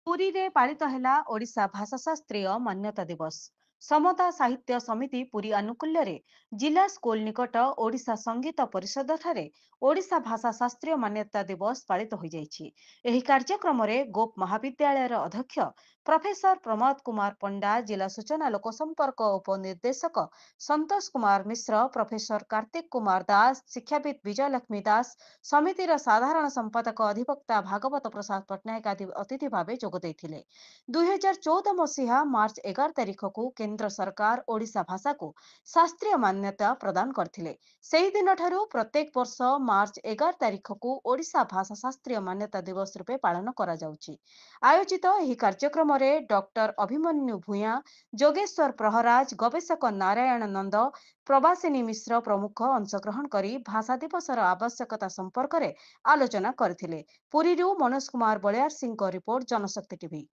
पुरी रे पालित हेला ओडिशा भाषा शास्त्रीय मान्यता दिवस। समता साहित्य समिति पुरी आनुकूल्य रे जिला स्कूल निकट ओडिशा संगीत परिषद ठारे ओडिशा भाषा शास्त्रीय मान्यता दिवस पालित हो जाइछि। एही कार्यक्रम रे गोप महाविद्यालय रो अध्यक्ष प्रोफेसर प्रमोद कुमार पंडा, जिला सूचना लोक संपर्क उपनिर्देशक संतोष कुमार मिश्र, प्रोफेसर कार्तिक कुमार दास, शिक्षाविद विजयलक्ष्मी दास, समितिर साधारण संपादक अधिवक्ता भागवत प्रसाद पट्टनायक आदि अतिथि भावे जोग देथिले। 2014 मसीहा मार्च 11 तारिख को केंद्र सरकार ओडिशा भाषा को शास्त्रीय मान्यता प्रदान करथिले। सेही दिन ठारू प्रत्येक वर्ष मार्च 11 तारिख को ओडिशा भाषा शास्त्रीय मान्यता दिवस रूपे पालन करा जाउछि। आयोजित एही कार्यक्रम रे डॉक्टर अभिमन्यु भूया, जोगेश्वर प्रहराज, गवेषक नारायण नंद, प्रवासिनी मिश्र प्रमुख अंशग्रहण करी भाषा दिवसर आवश्यकता संपर्क रे आलोचना करथिले। पुरीरू मनोज कुमार बलियार सिंह रिपोर्ट, जनशक्ति टीवी।